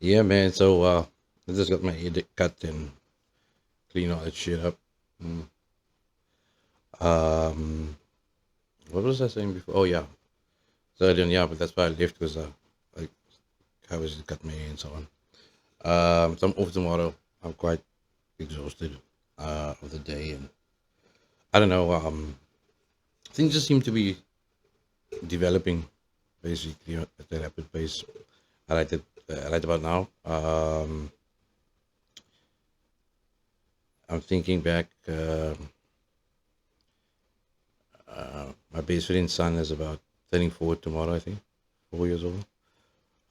Yeah, man. So I just got my head cut and clean all that shit up. Mm. Um, what was I saying before? Oh yeah. So then yeah, but that's why I left because like I was cut my hair and so on. So I'm off tomorrow. I'm quite exhausted of the day, and I don't know. Things just seem to be developing basically at a rapid pace. Right about now. I'm thinking back. My best friend's son is about turning forward tomorrow, I think, 4 years old.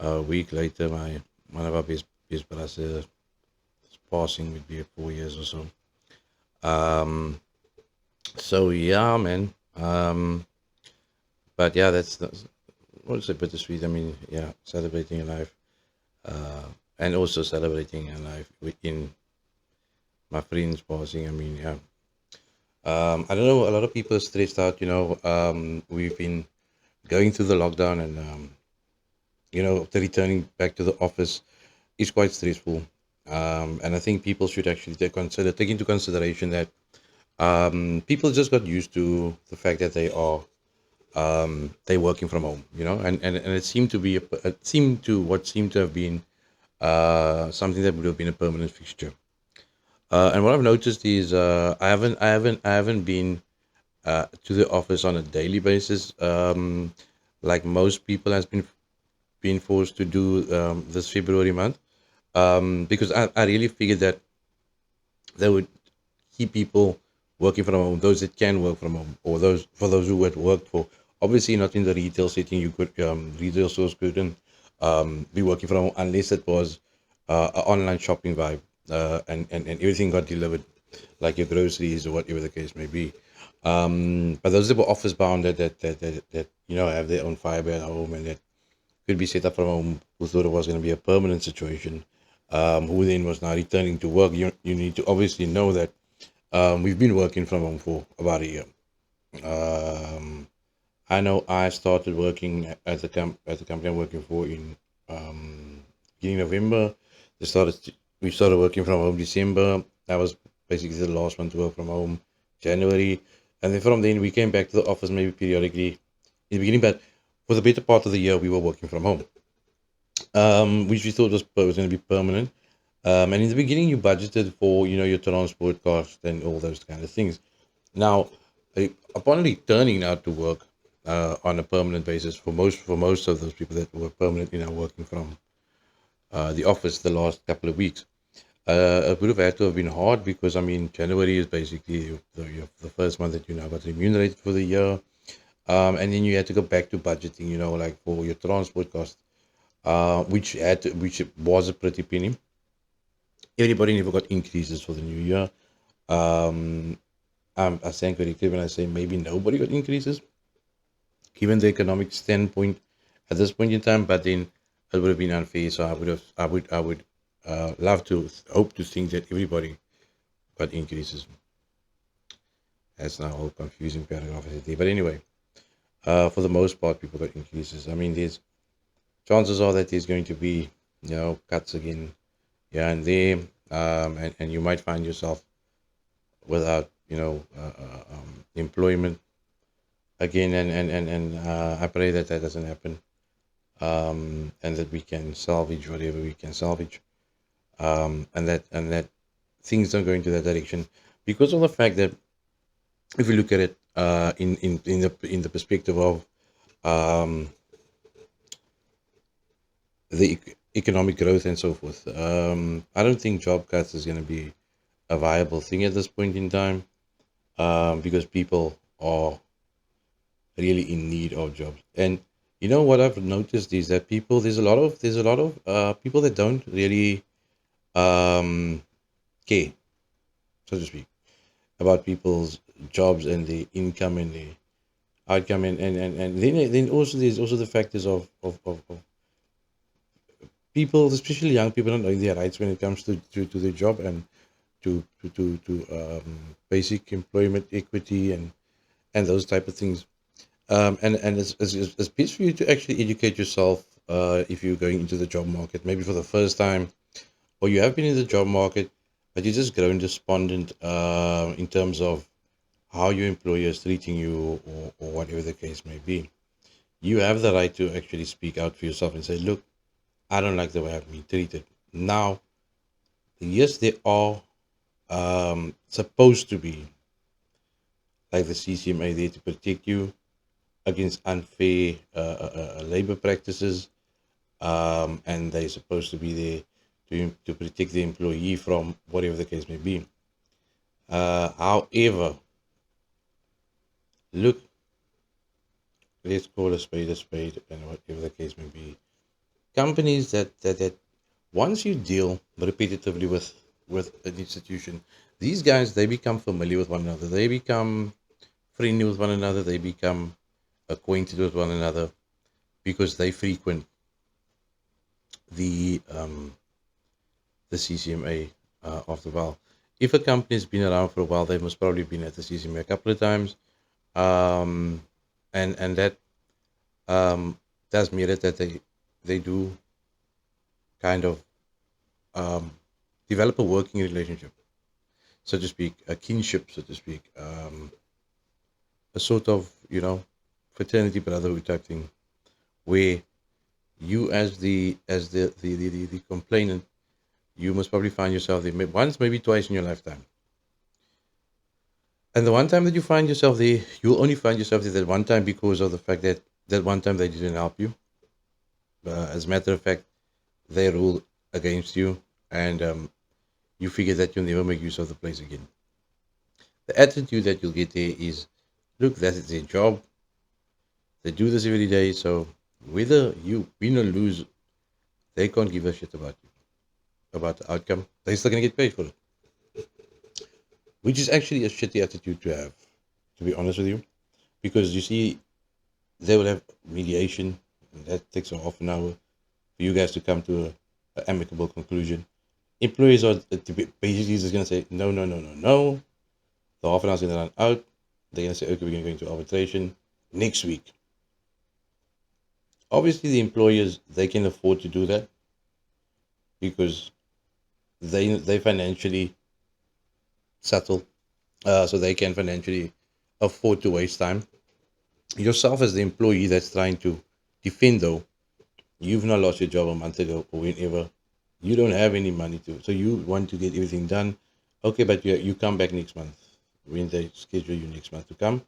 A week later, my one of our best brothers is passing, would be 4 years or so. Um, so yeah, man. But yeah, that's what's a bittersweet. I mean, yeah, celebrating your life, uh, and also celebrating your life within my friend's passing. I mean, yeah. I don't know. A lot of people are stressed out. We've been going through the lockdown, and the returning back to the office is quite stressful. And I think people should actually take into consideration that people just got used to the fact that they working from home, and it seemed to be what seemed to have been something that would have been a permanent fixture. And what I've noticed is I haven't been to the office on a daily basis, like most people has been forced to do this February month, because I really figured that they would keep people working from home, those that can work from home, or those who had worked for. Obviously, not in the retail setting. Retail stores couldn't be working from home unless it was an online shopping vibe, and everything got delivered, like your groceries or whatever the case may be. But those that were office bound, that have their own fiber at home and that could be set up from home, who thought it was going to be a permanent situation, who then was now returning to work. You need to obviously know that we've been working from home for about a year. Um, I know I started working at the company I'm working for in beginning November. We started working from home December. That was basically the last one to work from home, January, and then from then we came back to the office maybe periodically in the beginning, but for the better part of the year we were working from home, which we thought was going to be permanent. And in the beginning, you budgeted for your transport cost and all those kind of things. Now, upon returning out to work on a permanent basis, for most of those people that were permanently now working from the office the last couple of weeks, it would have had to have been hard because I mean January is basically the first month that you now got remunerated for the year, and then you had to go back to budgeting, like for your transport cost, which was a pretty penny. Everybody never got increases for the new year. Um, I stand corrected when I say maybe nobody got increases, given the economic standpoint at this point in time. But then it would have been unfair. So I would love to hope to think that everybody got increases. That's now a whole confusing paragraph, I say. But anyway, for the most part, people got increases. I mean, there's chances are that there's going to be cuts again here and there, and you might find yourself without employment again, and I pray that that doesn't happen, and that we can salvage whatever we can salvage, and that things don't go into that direction because of the fact that if we look at it in the perspective of um, the economic growth and so forth, I don't think job cuts is going to be a viable thing at this point in time, because people are really in need of jobs. And what I've noticed is that there's a lot of people that don't really um, care, so to speak, about people's jobs and the income and the outcome, and then also there's also the factors of people, especially young people, not knowing their rights when it comes to their job and to basic employment equity and those type of things. And it's best for you to actually educate yourself if you're going into the job market, maybe for the first time, or you have been in the job market, but you're just grown despondent in terms of how your employer is treating you, or whatever the case may be. You have the right to actually speak out for yourself and say, look, I don't like the way I've been treated. Now, yes, they are supposed to be, like the CCMA, there to protect you against unfair labor practices, and they're supposed to be there to protect the employee from whatever the case may be. However, look, let's call a spade, and whatever the case may be. Companies that once you deal repetitively with an institution, these guys, they become familiar with one another. They become friendly with one another. They become acquainted with one another because they frequent the CCMA after a while. If a company's been around for a while, they must probably been at the CCMA a couple of times, um, and that does mean that they do kind of um, develop a working relationship, so to speak, a kinship, so to speak, a sort of fraternity brotherhood type thing, where you as the complainant, you must probably find yourself there once, maybe twice in your lifetime. And the one time that you find yourself there, you'll only find yourself there that one time because of the fact that that one time they didn't help you. As a matter of fact, they ruled against you, and you figure that you'll never make use of the place again. The attitude that you'll get there is, look, that is their job. They do this every day, so whether you win or lose, they can't give a shit about you, about the outcome. They're still gonna get paid for it, which is actually a shitty attitude to have, to be honest with you, because you see, they will have mediation, and that takes a half an hour for you guys to come to a amicable conclusion. Employees are basically just gonna say no, no, no, no, no. The half an hour is gonna run out. They're gonna say, okay, we're gonna go into arbitration next week. Obviously, the employers, they can afford to do that because they financially settle, so they can financially afford to waste time. Yourself as the employee that's trying to defend, though, you've not lost your job a month ago or whenever. You don't have any money so you want to get everything done. Okay, but you come back next month when they schedule you next month to come.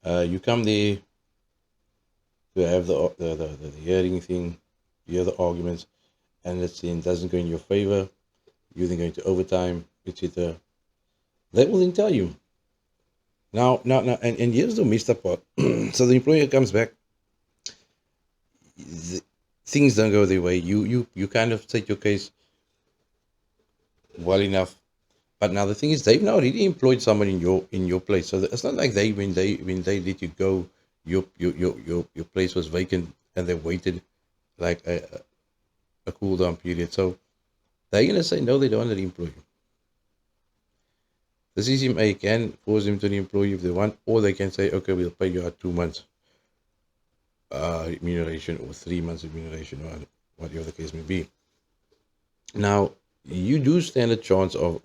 You come there to have the hearing thing, you hear the arguments, and let's say it doesn't go in your favor, you then go into overtime, etc. They will then tell you. Now, and here's the messed up part. So the employer comes back, things don't go their way. You kind of take your case well enough, but now the thing is, they've now already employed someone in your place. So it's not like when they let you go, your place was vacant and they waited like a cool down period. So they're gonna say no, they don't want to employ you. The CCMA can force them to employ you if they want, or they can say, okay, we'll pay you out 2 months remuneration or 3 months remuneration, or whatever the case may be. Now, you do stand a chance of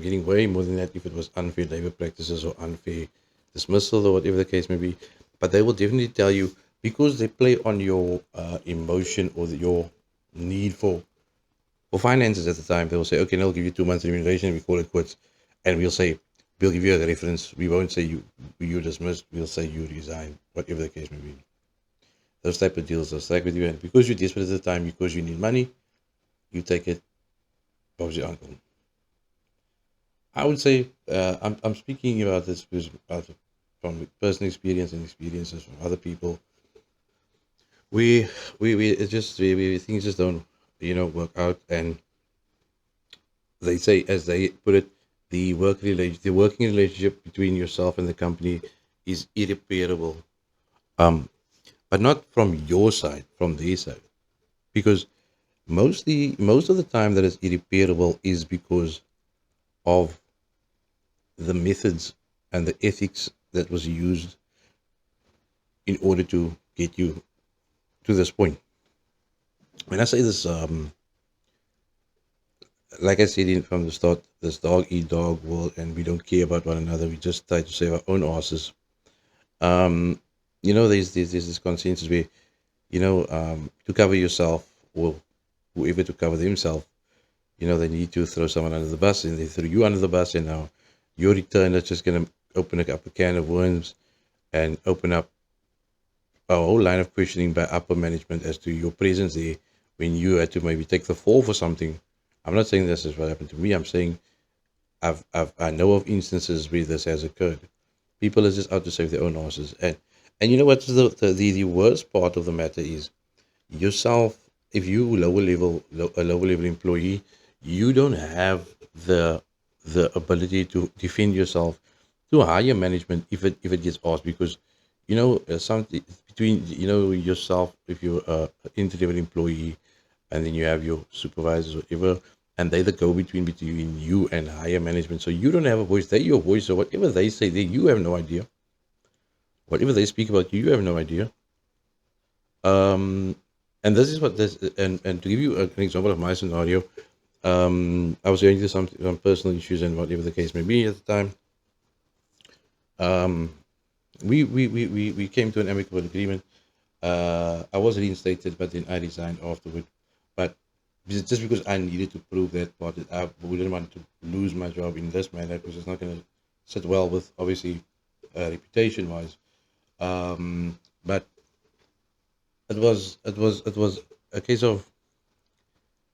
getting way more than that if it was unfair labor practices or unfair dismissal or whatever the case may be. But they will definitely tell you, because they play on your emotion or your need for finances at the time. They will say, okay, now we'll give you 2 months remuneration, we call it quits, and we'll say, we'll give you a reference. We won't say you dismissed, we'll say you resign, whatever the case may be. Those type of deals, those type with you, and because you're desperate at the time, because you need money, you take it. Bob's your uncle. I would say I'm speaking about this because from personal experience and experiences from other people. We it's just we things just don't work out, and they say, as they put it, the working relationship between yourself and the company is irreparable. But not from your side, from their side, because most of the time that is irreparable is because of the methods and the ethics that was used in order to get you to this point. When I say this, like I said from the start, this dog eat dog world, and we don't care about one another. We just try to save our own asses. Um, there's this consensus where, to cover yourself, or whoever to cover themselves, they need to throw someone under the bus, and they threw you under the bus, and now your return is just going to open up a can of worms and open up a whole line of questioning by upper management as to your presence there when you had to maybe take the fall for something. I'm not saying this is what happened to me. I'm saying I know of instances where this has occurred. People are just out to save their own horses, and you know what's the worst part of the matter is yourself. If you a lower level employee, you don't have the ability to defend yourself to higher management if it gets asked, because something between yourself, if you're a entry level employee, and then you have your supervisors, whatever, and they the go between you and higher management. So you don't have a voice. They your voice. So whatever they say, you have no idea. Whatever they speak about you, you have no idea. Um, and this is what this and to give you an example of my scenario, I was going through some personal issues and whatever the case may be at the time. Um, we came to an amicable agreement. I was reinstated, but then I resigned afterward. But just because I needed to prove that part, that I wouldn't want to lose my job in this manner, because it's not going to sit well with, obviously, reputation wise. But it was a case of,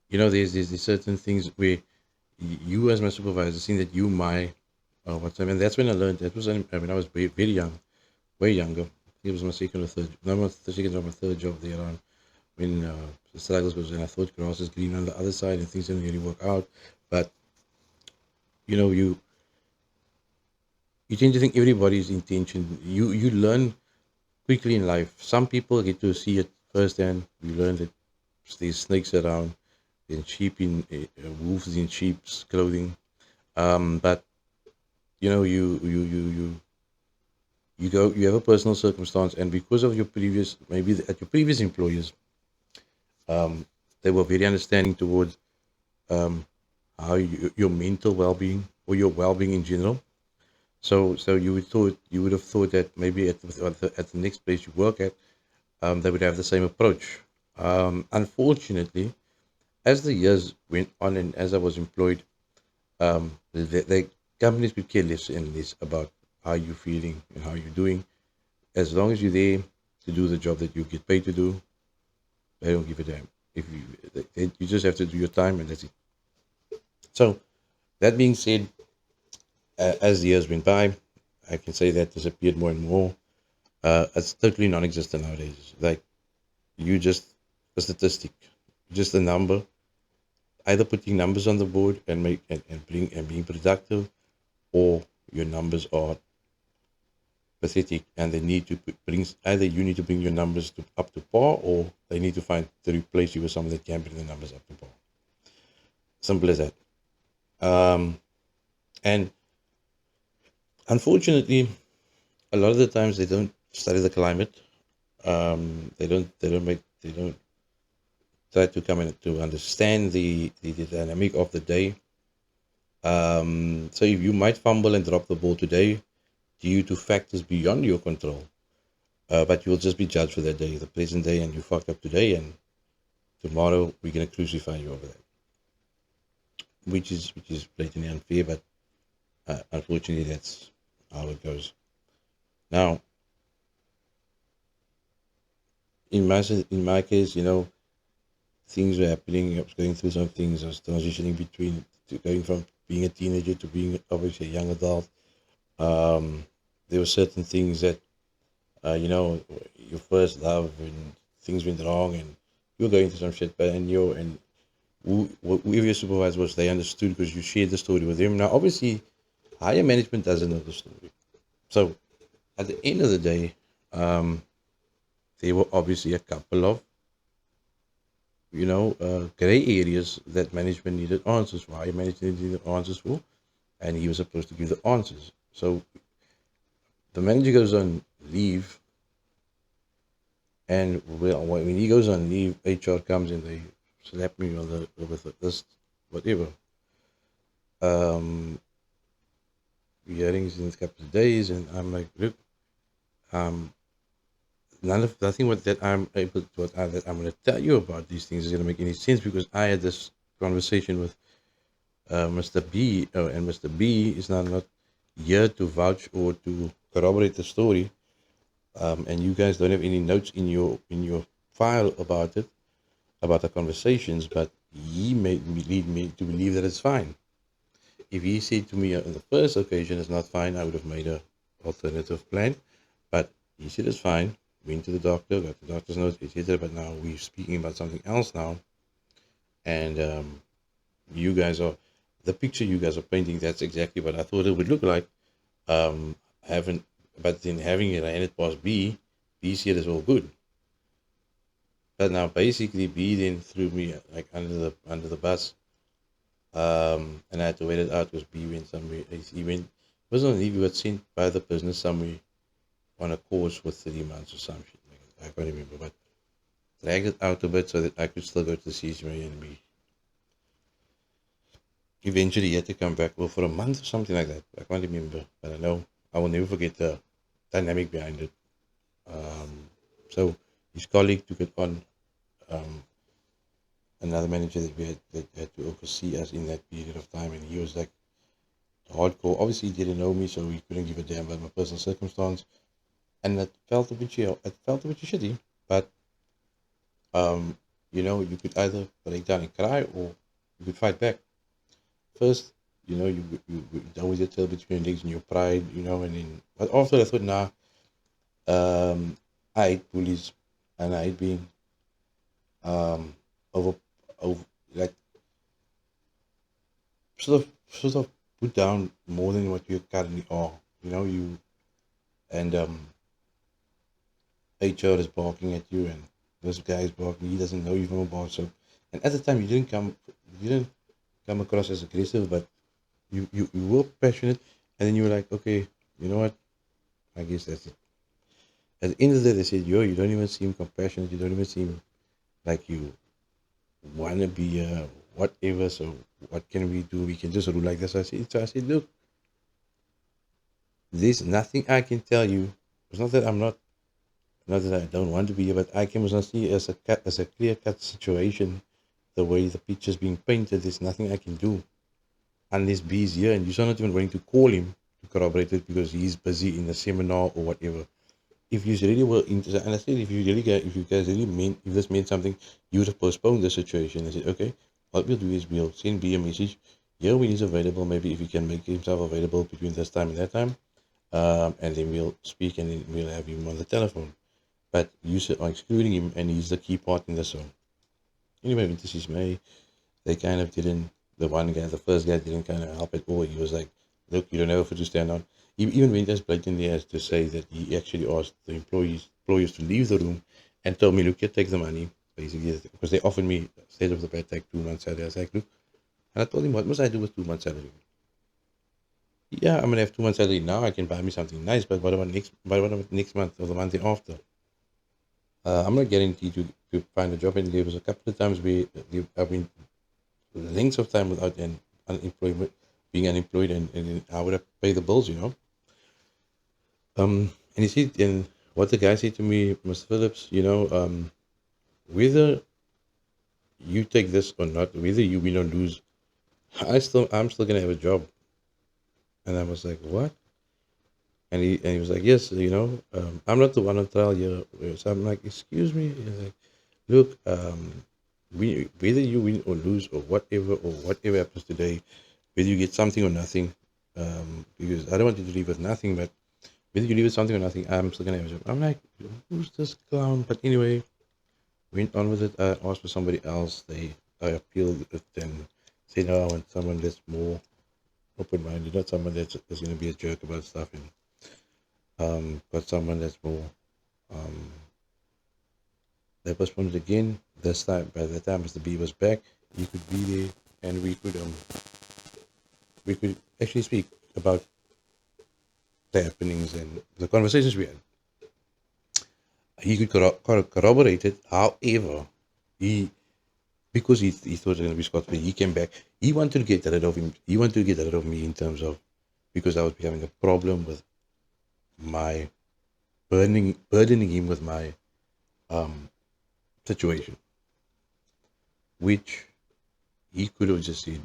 there's certain things where you as my supervisor seeing that you my what's and that's when I learned. That was when I was very, very young, way younger. It was my second or third, no, my second or my third job there on, when the struggles was, and I thought grass is green on the other side and things didn't really work out. But you know, you tend to think everybody's intention. You learn quickly in life. Some people get to see it firsthand. You learn that there's snakes around, and sheep in wolves in sheep's clothing. But you have a personal circumstance, and because of your previous, maybe at your previous employers, they were very understanding towards um, how your mental well-being or your well-being in general. So you would have thought that maybe at the next place you work at, they would have the same approach. Unfortunately, as the years went on and as I was employed, the companies could care less and less about how you're feeling and how you're doing. As long as you're there to do the job that you get paid to do, they don't give a damn. If you just have to do your time, and that's it. So that being said, as the years went by, I can say that disappeared more and more. It's totally non-existent nowadays. Like, you just a statistic, just a number. Either putting numbers on the board and being productive, or your numbers are pathetic, and they need to either you need to bring your numbers up to par, or they need to find to replace you with someone that can bring the numbers up to par. Simple as that. And unfortunately, a lot of the times they don't study the climate. They don't try to come in to understand the dynamic of the day. So if you might fumble and drop the ball today due to factors beyond your control, but you'll just be judged for that day, the present day, and you fucked up today, and tomorrow we're gonna crucify you over that, which is blatantly unfair, but unfortunately that's how it goes. Now, in my case, things were happening. I was going through some things. I was transitioning between to going from being a teenager to being obviously a young adult. There were certain things that your first love, and things went wrong, and you were going through some shit, but whoever your supervisor was, they understood because you shared the story with them. Now, obviously, higher management doesn't know the story. So, at the end of the day, there were obviously a couple of gray areas that management needed answers for. Higher management needed answers for, and he was supposed to give the answers. So the manager goes on leave, And when he goes on leave, HR comes and they slap me on the with this whatever um hearings in a couple of days, and I'm like, look, um, nothing what that I'm able to that I'm going to tell you about these things is going to make any sense because I had this conversation with Mr. B, and Mr. B is not here to vouch or to corroborate the story, and you guys don't have any notes in your file about it, about the conversations, but he made me lead me to believe that it's fine. If he said to me on the first occasion it's not fine, I would have made a alternative plan. But he said it's fine. Went to the doctor, got the doctor's notes, etc. But now we're speaking about something else now, and you guys are the picture you guys are painting. That's exactly what I thought it would look like. Having, but then having it and it was B. B said it's all good. But now basically B then threw me like under the bus, and I had to wait it out because B went somewhere. He went wasn't on leave. He was sent by the business somewhere on a course for 3 months or some shit like that. I can't remember, but dragged it out a bit so that I could still go to the CCMA and be. Eventually, he had to come back, well, for a month or something like that. I can't remember, but I know I will never forget the dynamic behind it. So his colleague took it on, um, another manager that had to oversee us in that period of time, and he was like hardcore. Obviously, he didn't know me, so he couldn't give a damn about my personal circumstance, and it felt a bit shitty. But you could either break down and cry, or you could fight back. First, you always get a little between your legs and your pride, and then, but after I thought, nah, I hate bullies, and I hate being um over over like sort of put down more than what you currently are. You and HR is barking at you, and this guy is barking. He doesn't know you from a bar, so. And at the time, you didn't come across as aggressive, but you were passionate, and then you were like, okay, you know what? I guess that's it. At the end of the day, they said, yo, you don't even seem compassionate. You don't even seem like you want to be whatever. So what can we do? We can just rule like this. So I said, look, there's nothing I can tell you. It's not that not that I don't want to be here, but I can not see as a clear cut situation. The way the picture's being painted, there's nothing I can do unless B is here, and you're not even going to call him to corroborate it because he's busy in a seminar or whatever. If you really were interested, and I said, if you guys really meant, if this meant something, you would have postponed the situation. I said, okay, what we'll do is we'll send B a message. Yeah, when he's available, maybe if he can make himself available between this time and that time, and then we'll speak and then we'll have him on the telephone. But you are excluding him, and he's the key part in this song. Anyway, with this is May, they kind of didn't, the first guy didn't kind of help at all. He was like, look, you don't have a foot to stand on. He even went as blatantly as to say that he actually asked the employees to leave the room and told me, look, you take the money, basically, because they offered me, state of the bad, take 2 months salary. I was like, look, and I told him, what must I do with 2 months salary? Yeah, I'm going to have 2 months salary now. I can buy me something nice, but what about next month or the month after? I'm not guaranteed to find a job, and there was a couple of times where I've been lengths of time without an unemployment, being unemployed, and I would have paid the bills. And he said, and what the guy said to me, Mr. Phillips, whether you take this or not, whether you win or lose, I'm still gonna have a job. And I was like, what? And he was like, yes, I'm not the one on trial here. So I'm like, excuse me. He's like, look, whether you win or lose or whatever happens today, whether you get something or nothing, because I don't want you to leave with nothing, but whether you leave with something or nothing, I'm still gonna have a job. I'm like, who's this clown? But anyway, went on with it. I asked for somebody else. I appealed it and said, no, I want someone that's more open-minded, not someone that's gonna be a jerk about stuff, and but someone that's more. Um, they postponed it again. This time, by the time Mr. B was back, he could be there, and we could actually speak about the happenings and the conversations we had. He could corroborate it. However, he because he thought it was going to be scot free, he came back. He wanted to get rid of him. He wanted to get rid of me in terms of because I was becoming a problem with my burdening him with my um, situation, which he could have just said,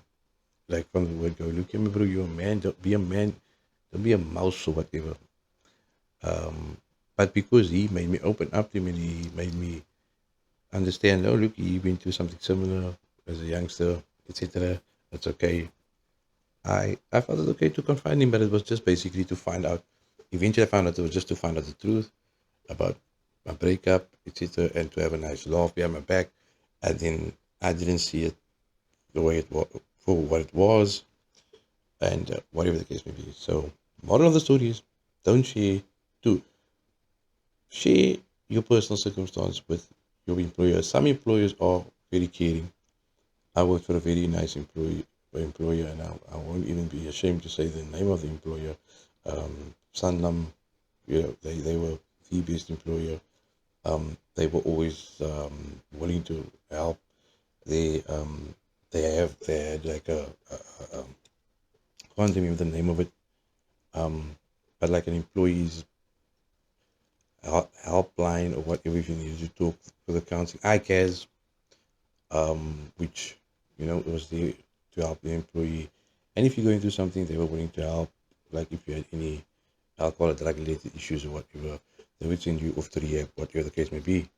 like from the word go, look at me, bro, you're a man. Don't be a man. Don't be a mouse or whatever. But because he made me open up to him and he made me understand, oh, look, he went through something similar as a youngster, etc. That's okay. I felt it okay to confide him, but it was just basically to find out. Eventually, I found out it was just to find out the truth about my breakup, etc., and to have a nice laugh behind my back. And then I didn't see it the way it was for what it was, and whatever the case may be. So, moral of the story is, don't share your personal circumstance with your employer. Some employers are very caring. I worked for a very nice employer, and I won't even be ashamed to say the name of the employer. Sanlam, they were the best employer. They were always willing to help. They they had like I can't remember the name of it, but like an employees helpline or whatever if you needed to talk for the counseling. ICAS, which it was there to help the employee, and if you're going through something, they were willing to help. Like if you had any alcohol or drug related issues or whatever, they would send you off to rehab, whatever the case may be.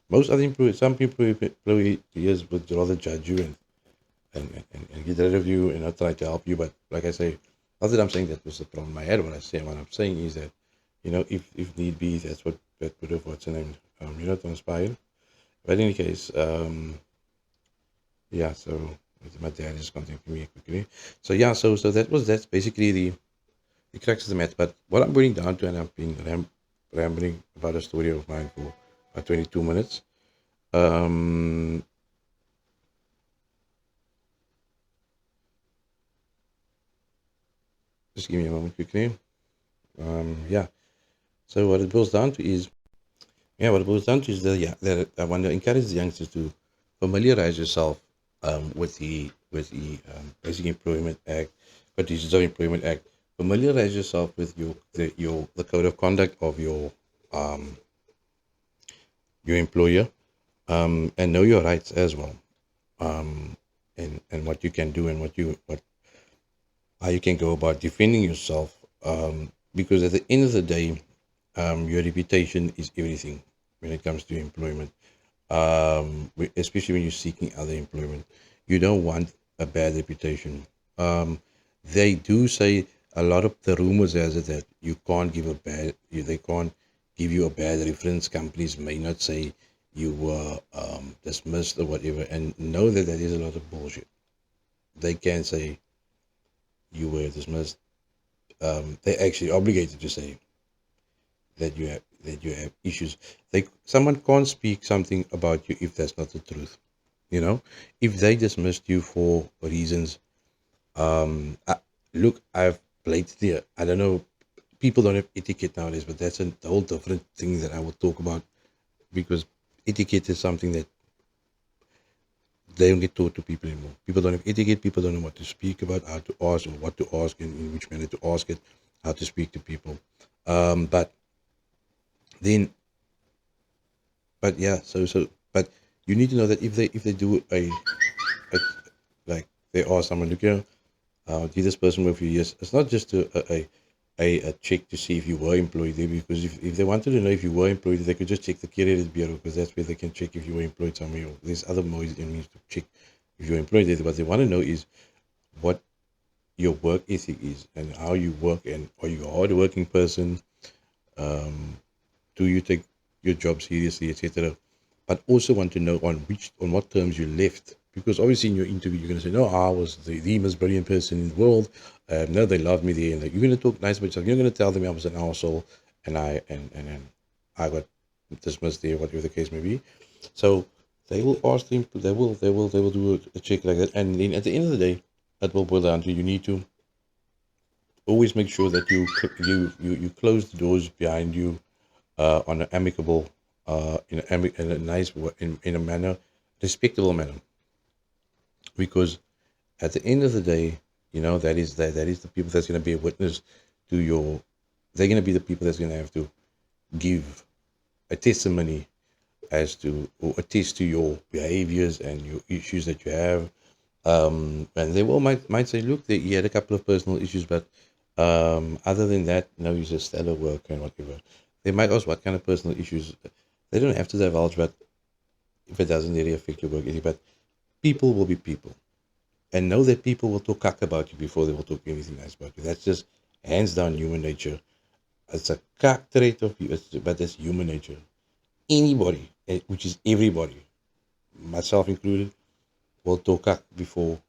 Most other some employers would rather judge you and get rid of you and not try to help you. But like I say, not that I'm saying that was the problem I had. What I'm saying is that, if need be, that's what that would have what's her name, transpired. But in any case, yeah. So my dad is contacting me quickly. So yeah, that's basically the crux of the matter. But what I'm going down to, and I've been rambling about a story of mine for about 22 minutes. Just give me a moment quickly. Yeah. So what it boils down to is, that that I want to encourage the youngsters to familiarize yourself with the Basic Employment Act, Conditions of Employment Act. Familiarize yourself with the code of conduct of your employer, and know your rights as well, and what you can do and what how you can go about defending yourself. Because at the end of the day, your reputation is everything when it comes to employment. Especially when you're seeking other employment, you don't want a bad reputation. They do say a lot of the rumors has it that you can't give they can't give you a bad reference. Companies may not say you were dismissed or whatever, and know that that is a lot of bullshit. They can say you were dismissed. They're actually obligated to say that you have issues. Someone can't speak something about you if that's not the truth. If they dismissed you for reasons, look, I've played there. I don't know. People don't have etiquette nowadays, but that's a whole different thing that I will talk about, because etiquette is something that they don't get taught to people anymore. People don't have etiquette. People don't know what to speak about, how to ask, or what to ask, and in which manner to ask it, how to speak to people. But then, but yeah, but you need to know that if they do a like they ask someone, look here, did this person work for you? Yes, it's not just a check to see if you were employed there, because if they wanted to know if you were employed, they could just check the Credit Bureau, because that's where they can check if you were employed somewhere. Or there's other ways and means to check if you're employed there. What they want to know is what your work ethic is and how you work, and are you a hard-working person? Do you take your job seriously, etc.? But also want to know on what terms you left, because obviously in your interview you're going to say, no, I was the most brilliant person in the world. No, they loved me there, and like, you're going to talk nice about yourself. You're going to tell them I was an arsehole and I got dismissed there, whatever the case may be. So they will ask them. They will do a check like that, and then at the end of the day, that will boil down to, you need to always make sure that you close the doors behind you, on an amicable, in a nice, in a manner, respectable manner. Because at the end of the day, that is the people that's going to be a witness to your. They're going to be the people that's going to have to give a testimony as to, or attest to your behaviors and your issues that you have. And they might say, look, he had a couple of personal issues, but other than that, no, he's a stellar worker and whatever. They might ask what kind of personal issues. They don't have to divulge, but if it doesn't really affect your work ethic, but people will be people. And know that people will talk cack about you before they will talk anything nice about you. That's just hands down human nature. It's a cack trait of you, but that's human nature. Anybody, which is everybody, myself included, will talk cack before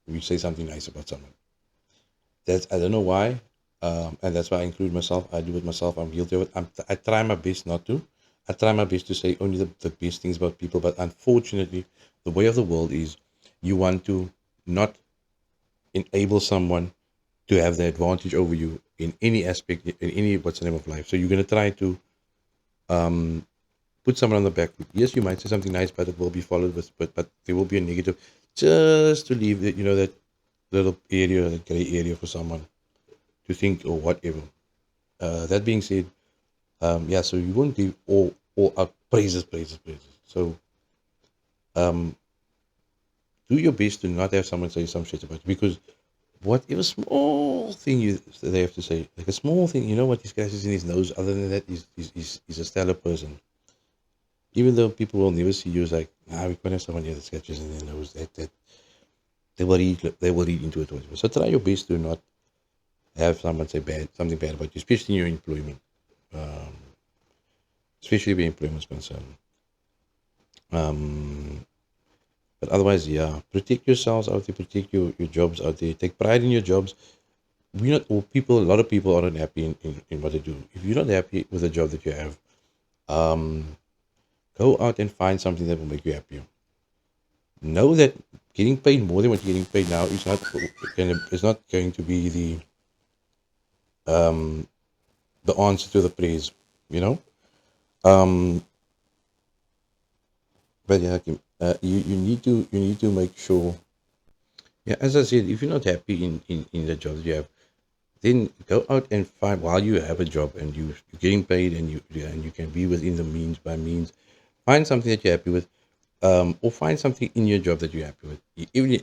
we say something nice about someone. I don't know why, and that's why I include myself. I do it myself. I'm guilty of it. I try my best not to. I try my best to say only the best things about people, but unfortunately, the way of the world is you want to not enable someone to have the advantage over you in any aspect, in any what's the name of life. So you're going to try to put someone on the back foot. Yes, you might say something nice, but it will be followed with, but there will be a negative, just to leave that little area, that gray area for someone to think or whatever. That being said, so you won't give all out praises. So do your best to not have someone say some shit about you, because whatever small thing they have to say, like a small thing, what this guy is in his nose, other than that, he's a stellar person. Even though people will never see you as like, we can't have someone here that sketches in their nose, that they will read into it. Whatever. So try your best to not have someone say something bad about you, especially in your employment, especially where employment is concerned. But otherwise, protect yourselves out there, protect your jobs out there, take pride in your jobs. A lot of people aren't happy in what they do. If you're not happy with the job that you have, go out and find something that will make you happier. Know that getting paid more than what you're getting paid now is not going to be the answer to the praise, you know. But yeah, Kim, you need to make sure. Yeah, as I said, if you're not happy in the job that you have, then go out and find, while you have a job and you're getting paid and you can be within the means by means, find something that you're happy with, or find something in your job that you're happy with.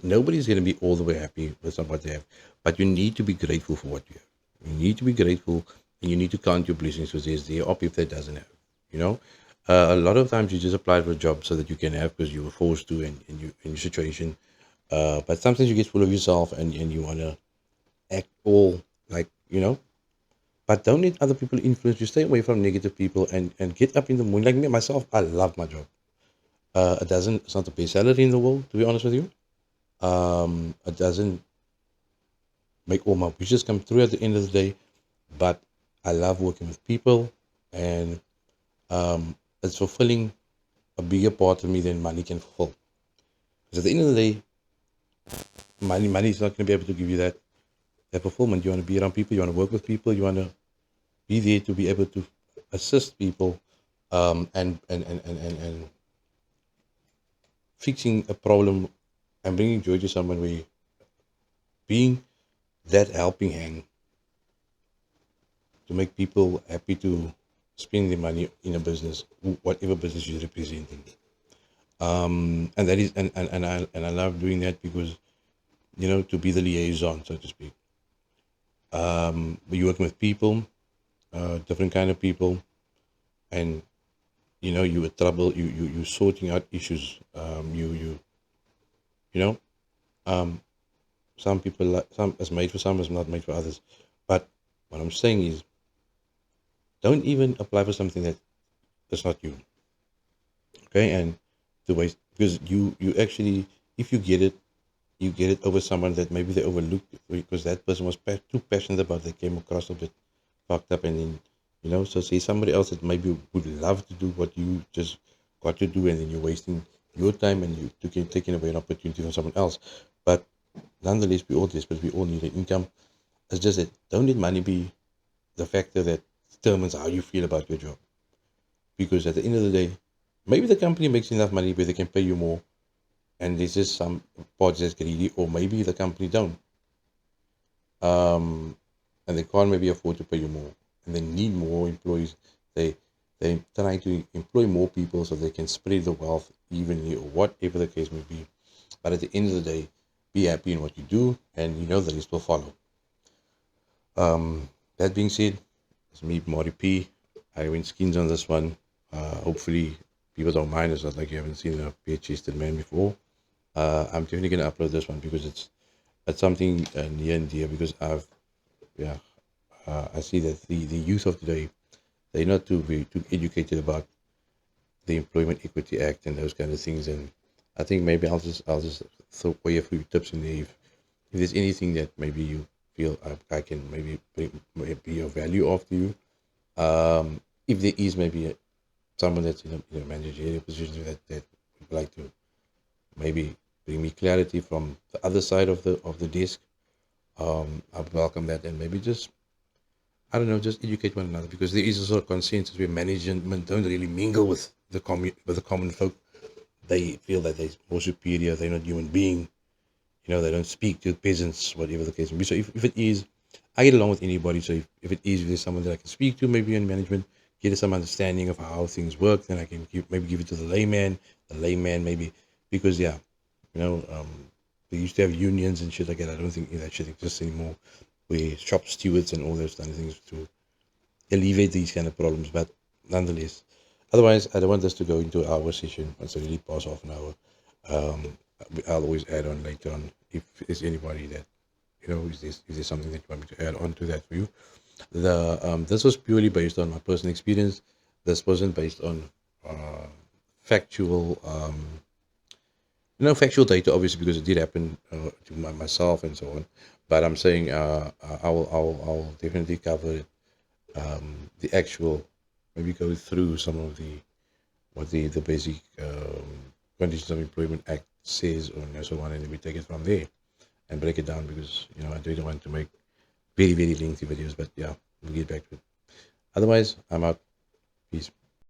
Nobody's going to be all the way happy with what they have, but you need to be grateful for what you have. You need to be grateful, and you need to count your blessings, because there are people that doesn't have. You know, a lot of times you just apply for a job so that you can have because you were forced to, and in your situation. But sometimes you get full of yourself and you want to act all like, but don't let other people influence you. Stay away from negative people and get up in the morning. Like me, myself, I love my job. It's not the best salary in the world, to be honest with you. It doesn't make all my wishes come true at the end of the day, but I love working with people, and it's fulfilling a bigger part of me than money can fulfill. Because at the end of the day, money is not going to be able to give you that fulfillment. You want to be around people, you want to work with people, you want to be there to be able to assist people, and fixing a problem and bringing joy to someone, where being that helping hand to make people happy to spend their money in a business, whatever business you're representing. And that is, and I love doing that because, to be the liaison, so to speak. You're working with people, different kind of people, and you with trouble, you sorting out issues. Some people, some is made for some, is not made for others. But what I'm saying is, don't even apply for something that's not you. Okay, and the way, because you actually, if you get it over someone that maybe they overlooked because that person was too passionate about it, they came across a bit fucked up, and then so say somebody else that maybe would love to do what you just got to do, and then you're wasting your time and you're taking away an opportunity from someone else. But nonetheless, we all desperate, we all need an income. It's just that don't let money be the factor that determines how you feel about your job. because at the end of the day, maybe the company makes enough money where they can pay you more, and there's just some parts that's greedy, or maybe the company don't, and they can't maybe afford to pay you more, and they need more employees. They they trying to employ more people so they can spread the wealth evenly, or whatever the case may be. But at the end of the day, be happy in what you do, and you know the rest will follow. That being said, it's me, Maury P. I went skins on this one. Hopefully, people don't mind. It's not like you haven't seen a bare-chested man before. I'm definitely gonna upload this one because it's something near and dear, because yeah I see that the youth of today, they're not too educated about the Employment Equity Act and those kind of things. And I think maybe I'll just throw away a few tips in there. If there's anything that maybe you feel I can maybe be of value of to you, if there is maybe someone that's in a managerial position that would like to maybe bring me clarity from the other side of the desk, I would welcome that. And maybe just, I don't know, just educate one another, because there is a sort of consensus where management don't really mingle with the common folk. They feel that they're more superior. They're not human being. They don't speak to peasants, whatever the case may be. So if it is, I get along with anybody. So if it is, if there's someone that I can speak to, maybe in management, get some understanding of how things work, then I can maybe give it to the layman. The layman maybe, because yeah, you know, um, they used to have unions and shit like that. I don't think that shit exists anymore. Where shop stewards and all those kind of things to alleviate these kind of problems. But nonetheless, otherwise, I don't want this to go into our session. It's already past half an hour. I'll always add on later on if there's anybody that, is there something that you want me to add on to that for you. This was purely based on my personal experience. This wasn't based on factual factual data, obviously, because it did happen to myself and so on. But I'm saying I'll definitely cover it, the actual, maybe go through some of the what the basic Conditions of Employment Act says, or so on, and then we take it from there and break it down, because I don't want to make very lengthy videos. But yeah, we'll get back to it. Otherwise, I'm out. Peace.